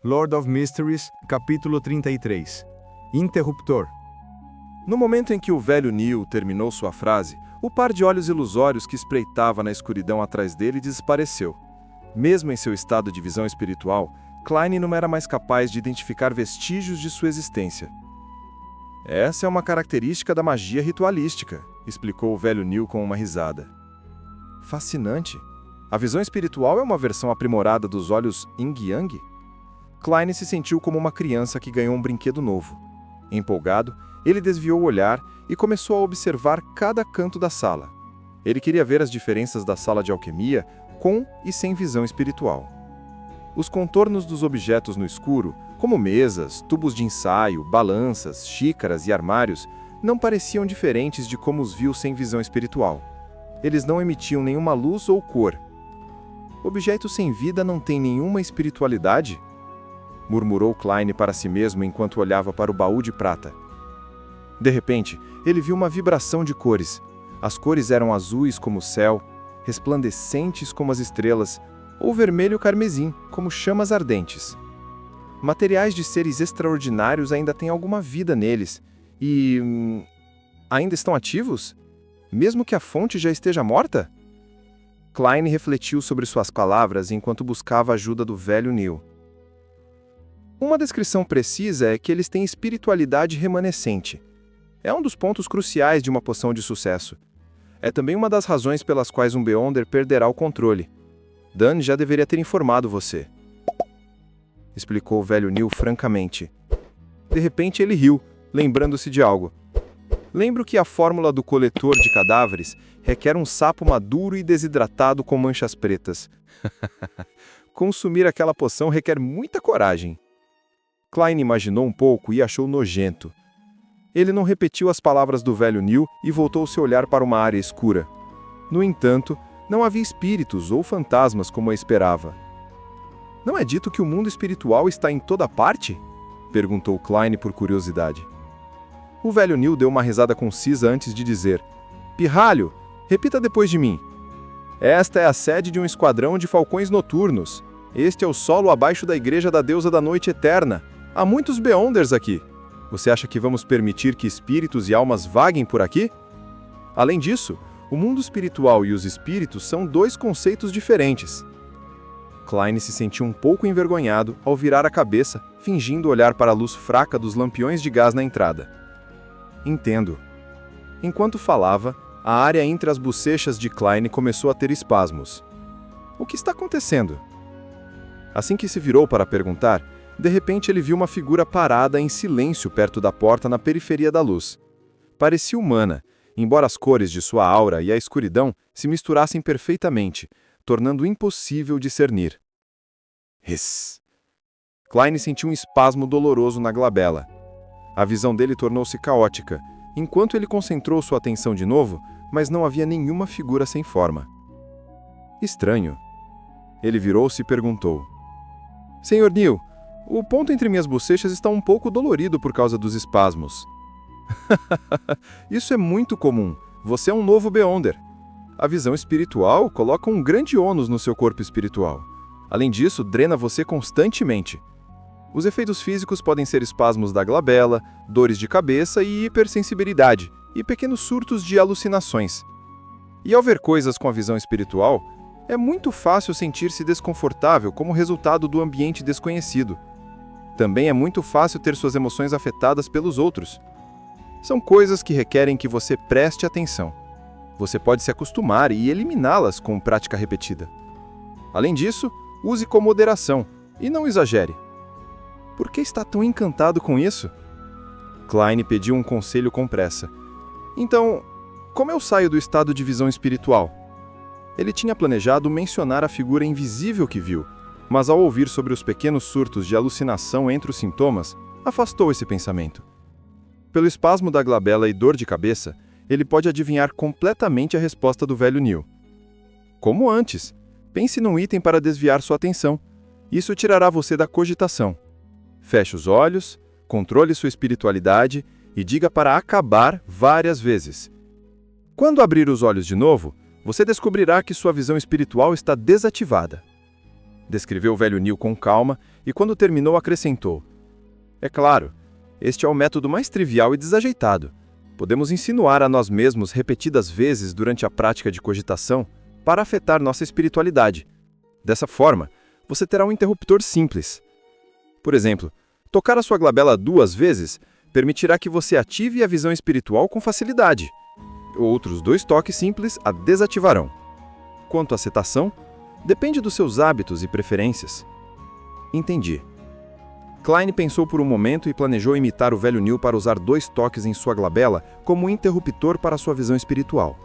Lord of Mysteries, capítulo 33. Interruptor. No momento em que o velho Neil terminou sua frase, o par de olhos ilusórios que espreitava na escuridão atrás dele desapareceu. Mesmo em seu estado de visão espiritual, Klein não era mais capaz de identificar vestígios de sua existência. Essa é uma característica da magia ritualística, explicou o velho Neil com uma risada. Fascinante. A visão espiritual é uma versão aprimorada dos olhos Yin-Yang? Klein se sentiu como uma criança que ganhou um brinquedo novo. Empolgado, ele desviou o olhar e começou a observar cada canto da sala. Ele queria ver as diferenças da sala de alquimia com e sem visão espiritual. Os contornos dos objetos no escuro, como mesas, tubos de ensaio, balanças, xícaras e armários, não pareciam diferentes de como os viu sem visão espiritual. Eles não emitiam nenhuma luz ou cor. Objetos sem vida não têm nenhuma espiritualidade? Murmurou Klein para si mesmo enquanto olhava para o baú de prata. De repente, ele viu uma vibração de cores. As cores eram azuis como o céu, resplandecentes como as estrelas, ou vermelho carmesim, como chamas ardentes. Materiais de seres extraordinários ainda têm alguma vida neles, e... ainda estão ativos? Mesmo que a fonte já esteja morta? Klein refletiu sobre suas palavras enquanto buscava a ajuda do velho Neil. Uma descrição precisa é que eles têm espiritualidade remanescente. É um dos pontos cruciais de uma poção de sucesso. É também uma das razões pelas quais um Beyonder perderá o controle. Dan já deveria ter informado você, explicou o velho Neil francamente. De repente ele riu, lembrando-se de algo. Lembro que a fórmula do coletor de cadáveres requer um sapo maduro e desidratado com manchas pretas. Consumir aquela poção requer muita coragem. Klein imaginou um pouco e achou nojento. Ele não repetiu as palavras do velho Neil e voltou seu olhar para uma área escura. No entanto, não havia espíritos ou fantasmas como eu esperava. Não é dito que o mundo espiritual está em toda parte? Perguntou Klein por curiosidade. O velho Neil deu uma risada concisa antes de dizer: Pirralho, repita depois de mim. Esta é a sede de um esquadrão de falcões noturnos. Este é o solo abaixo da igreja da deusa da noite eterna. Há muitos Beyonders aqui. Você acha que vamos permitir que espíritos e almas vaguem por aqui? Além disso, o mundo espiritual e os espíritos são dois conceitos diferentes. Klein se sentiu um pouco envergonhado ao virar a cabeça, fingindo olhar para a luz fraca dos lampiões de gás na entrada. Entendo. Enquanto falava, a área entre as bochechas de Klein começou a ter espasmos. O que está acontecendo? Assim que se virou para perguntar, de repente ele viu uma figura parada em silêncio perto da porta na periferia da luz. Parecia humana, embora as cores de sua aura e a escuridão se misturassem perfeitamente, tornando impossível discernir. Hiss! Klein sentiu um espasmo doloroso na glabela. A visão dele tornou-se caótica, enquanto ele concentrou sua atenção de novo, mas não havia nenhuma figura sem forma. Estranho. Ele virou-se e perguntou: Senhor Neil, o ponto entre minhas bochechas está um pouco dolorido por causa dos espasmos. Isso é muito comum. Você é um novo Beyonder. A visão espiritual coloca um grande ônus no seu corpo espiritual. Além disso, drena você constantemente. Os efeitos físicos podem ser espasmos da glabela, dores de cabeça e hipersensibilidade, e pequenos surtos de alucinações. E ao ver coisas com a visão espiritual, é muito fácil sentir-se desconfortável como resultado do ambiente desconhecido. Também é muito fácil ter suas emoções afetadas pelos outros. São coisas que requerem que você preste atenção. Você pode se acostumar e eliminá-las com prática repetida. Além disso, use com moderação e não exagere. Por que está tão encantado com isso? Klein pediu um conselho com pressa. Então, como eu saio do estado de visão espiritual? Ele tinha planejado mencionar a figura invisível que viu, mas ao ouvir sobre os pequenos surtos de alucinação entre os sintomas, afastou esse pensamento. Pelo espasmo da glabela e dor de cabeça, ele pode adivinhar completamente a resposta do velho Neil. Como antes, pense num item para desviar sua atenção. Isso tirará você da cogitação. Feche os olhos, controle sua espiritualidade e diga para acabar várias vezes. Quando abrir os olhos de novo, você descobrirá que sua visão espiritual está desativada. descreveu o velho Neil com calma e, quando terminou, acrescentou: é claro, este é o método mais trivial e desajeitado. Podemos insinuar a nós mesmos repetidas vezes durante a prática de cogitação para afetar nossa espiritualidade. Dessa forma, você terá um interruptor simples. Por exemplo, tocar a sua glabela 2 vezes permitirá que você ative a visão espiritual com facilidade. Outros 2 toques simples a desativarão. Quanto à cetação, depende dos seus hábitos e preferências. Entendi. Klein pensou por um momento e planejou imitar o velho Neil para usar 2 toques em sua glabela como interruptor para sua visão espiritual.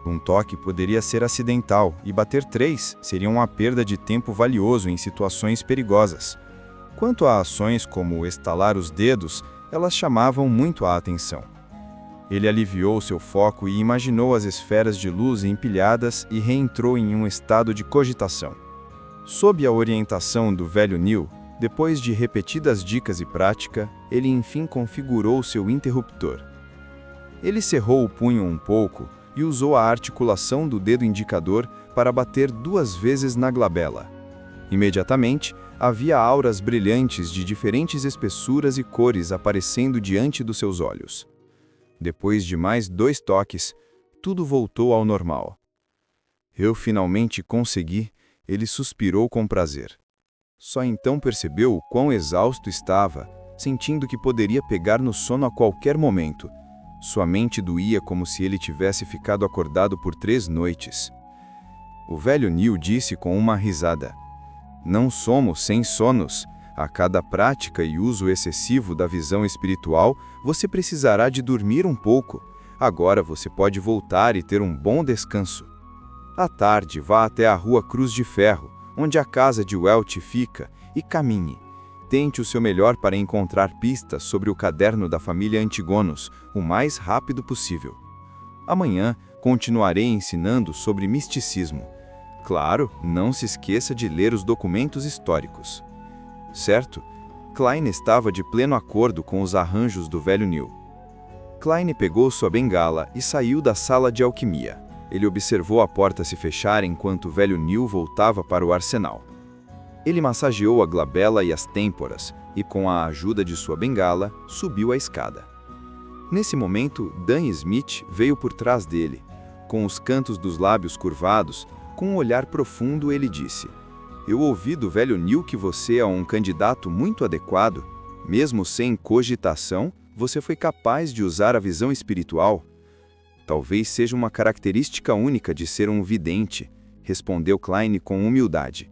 Um toque poderia ser acidental e bater 3 seria uma perda de tempo valioso em situações perigosas. Quanto a ações como estalar os dedos, elas chamavam muito a atenção. Ele aliviou seu foco e imaginou as esferas de luz empilhadas e reentrou em um estado de cogitação. Sob a orientação do velho Neil, depois de repetidas dicas e prática, ele enfim configurou seu interruptor. Ele cerrou o punho um pouco e usou a articulação do dedo indicador para bater 2 vezes na glabela. Imediatamente, havia auras brilhantes de diferentes espessuras e cores aparecendo diante dos seus olhos. Depois de mais 2 toques, tudo voltou ao normal. Eu finalmente consegui, ele suspirou com prazer. Só então percebeu o quão exausto estava, sentindo que poderia pegar no sono a qualquer momento. Sua mente doía como se ele tivesse ficado acordado por 3 noites. O velho Neil disse com uma risada: não somos sem sonos. A cada prática e uso excessivo da visão espiritual, você precisará de dormir um pouco. Agora você pode voltar e ter um bom descanso. À tarde, vá até a Rua Cruz de Ferro, onde a casa de Welch fica, e caminhe. Tente o seu melhor para encontrar pistas sobre o caderno da família Antigonos o mais rápido possível. Amanhã, continuarei ensinando sobre misticismo. Claro, não se esqueça de ler os documentos históricos. Certo? Klein estava de pleno acordo com os arranjos do velho Neil. Klein pegou sua bengala e saiu da sala de alquimia. Ele observou a porta se fechar enquanto o velho Neil voltava para o arsenal. Ele massageou a glabela e as têmporas e, com a ajuda de sua bengala, subiu a escada. Nesse momento, Dan Smith veio por trás dele. Com os cantos dos lábios curvados, com um olhar profundo, ele disse: eu ouvi do velho Neil que você é um candidato muito adequado. Mesmo sem cogitação, você foi capaz de usar a visão espiritual. Talvez seja uma característica única de ser um vidente, respondeu Klein com humildade.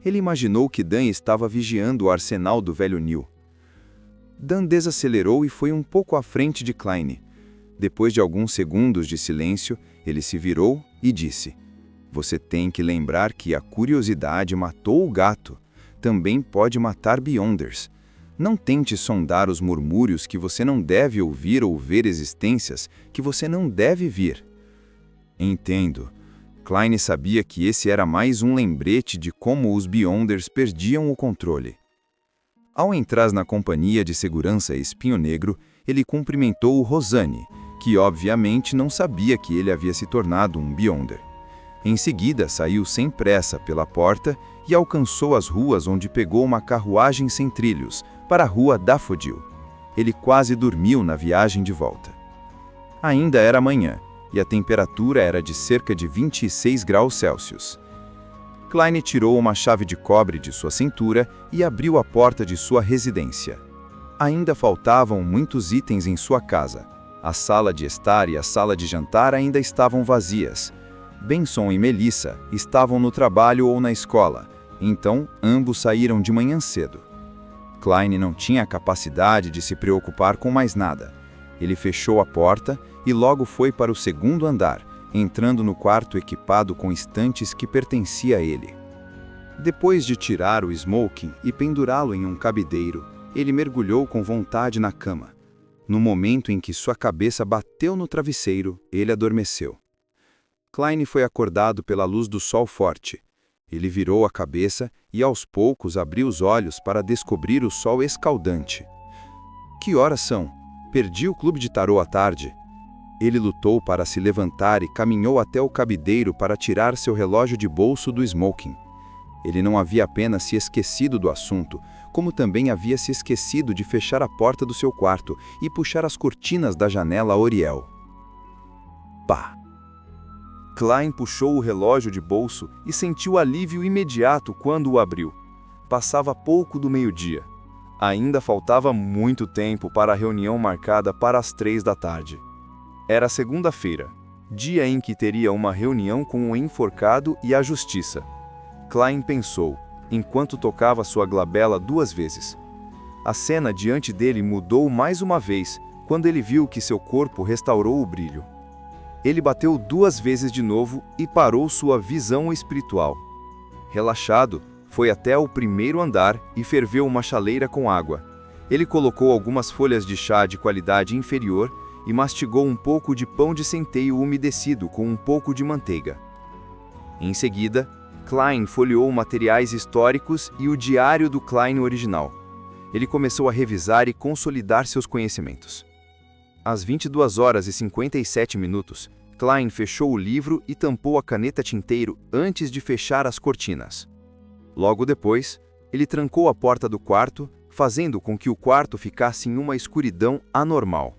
Ele imaginou que Dan estava vigiando o arsenal do velho Neil. Dan desacelerou e foi um pouco à frente de Klein. Depois de alguns segundos de silêncio, ele se virou e disse: você tem que lembrar que a curiosidade matou o gato. Também pode matar Beyonders. Não tente sondar os murmúrios que você não deve ouvir ou ver existências que você não deve vir. Entendo. Klein sabia que esse era mais um lembrete de como os Beyonders perdiam o controle. Ao entrar na companhia de segurança Espinho Negro, ele cumprimentou o Rosanne, que obviamente não sabia que ele havia se tornado um Beyonder. Em seguida, saiu sem pressa pela porta e alcançou as ruas onde pegou uma carruagem sem trilhos, para a rua Daffodil. Ele quase dormiu na viagem de volta. Ainda era manhã, e a temperatura era de cerca de 26 graus Celsius. Klein tirou uma chave de cobre de sua cintura e abriu a porta de sua residência. Ainda faltavam muitos itens em sua casa. A sala de estar e a sala de jantar ainda estavam vazias. Benson e Melissa estavam no trabalho ou na escola, então ambos saíram de manhã cedo. Klein não tinha a capacidade de se preocupar com mais nada. Ele fechou a porta e logo foi para o 2º andar, entrando no quarto equipado com estantes que pertencia a ele. Depois de tirar o smoking e pendurá-lo em um cabideiro, ele mergulhou com vontade na cama. No momento em que sua cabeça bateu no travesseiro, ele adormeceu. Klein foi acordado pela luz do sol forte. Ele virou a cabeça e aos poucos abriu os olhos para descobrir o sol escaldante. Que horas são? Perdi o clube de tarô à tarde. Ele lutou para se levantar e caminhou até o cabideiro para tirar seu relógio de bolso do smoking. Ele não havia apenas se esquecido do assunto, como também havia se esquecido de fechar a porta do seu quarto e puxar as cortinas da janela a Oriel. Pá! Klein puxou o relógio de bolso e sentiu alívio imediato quando o abriu. Passava pouco do meio-dia. Ainda faltava muito tempo para a reunião marcada para as 3 da tarde. Era segunda-feira, dia em que teria uma reunião com o enforcado e a justiça. Klein pensou, enquanto tocava sua glabela 2 vezes. A cena diante dele mudou mais uma vez, quando ele viu que seu corpo restaurou o brilho. Ele bateu 2 vezes de novo e parou sua visão espiritual. Relaxado, foi até o primeiro andar e ferveu uma chaleira com água. Ele colocou algumas folhas de chá de qualidade inferior e mastigou um pouco de pão de centeio umedecido com um pouco de manteiga. Em seguida, Klein folheou materiais históricos e o diário do Klein original. Ele começou a revisar e consolidar seus conhecimentos. Às 22h57, Klein fechou o livro e tampou a caneta tinteiro antes de fechar as cortinas. Logo depois, ele trancou a porta do quarto, fazendo com que o quarto ficasse em uma escuridão anormal.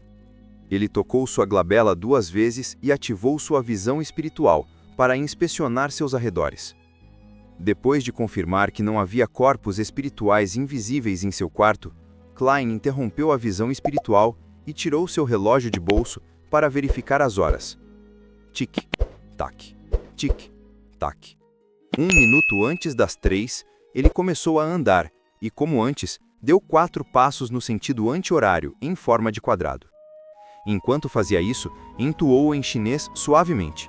Ele tocou sua glabela 2 vezes e ativou sua visão espiritual para inspecionar seus arredores. Depois de confirmar que não havia corpos espirituais invisíveis em seu quarto, Klein interrompeu a visão espiritual e tirou seu relógio de bolso para verificar as horas. Tic-tac, tic-tac. 1 minuto antes das 3, ele começou a andar e, como antes, deu 4 passos no sentido anti-horário, em forma de quadrado. Enquanto fazia isso, entoou em chinês suavemente.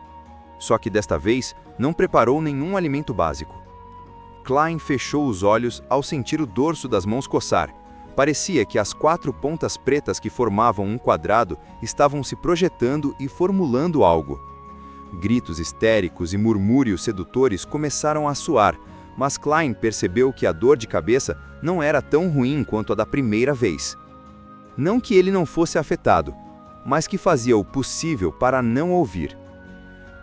Só que desta vez, não preparou nenhum alimento básico. Klein fechou os olhos ao sentir o dorso das mãos coçar. Parecia que as 4 pontas pretas que formavam um quadrado estavam se projetando e formulando algo. Gritos histéricos e murmúrios sedutores começaram a soar, mas Klein percebeu que a dor de cabeça não era tão ruim quanto a da primeira vez. Não que ele não fosse afetado, mas que fazia o possível para não ouvir.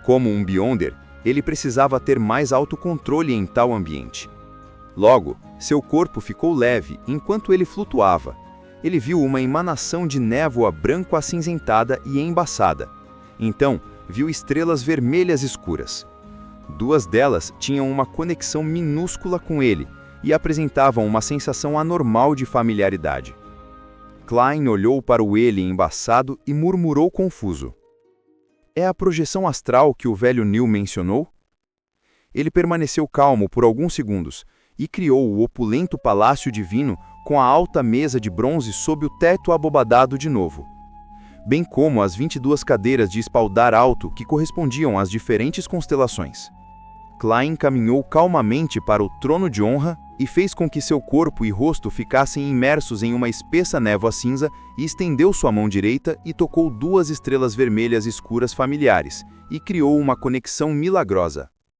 Como um Beyonder, ele precisava ter mais autocontrole em tal ambiente. Logo, seu corpo ficou leve enquanto ele flutuava. Ele viu uma emanação de névoa branco-acinzentada e embaçada. Então, viu estrelas vermelhas escuras. 2 delas tinham uma conexão minúscula com ele e apresentavam uma sensação anormal de familiaridade. Klein olhou para o ele embaçado e murmurou confuso. É a projeção astral que o velho Neil mencionou? Ele permaneceu calmo por alguns segundos e criou o opulento palácio divino com a alta mesa de bronze sob o teto abobadado de novo, bem como as 22 cadeiras de espaldar alto que correspondiam às diferentes constelações. Klein caminhou calmamente para o trono de honra e fez com que seu corpo e rosto ficassem imersos em uma espessa névoa cinza e estendeu sua mão direita e tocou 2 estrelas vermelhas escuras familiares e criou uma conexão milagrosa.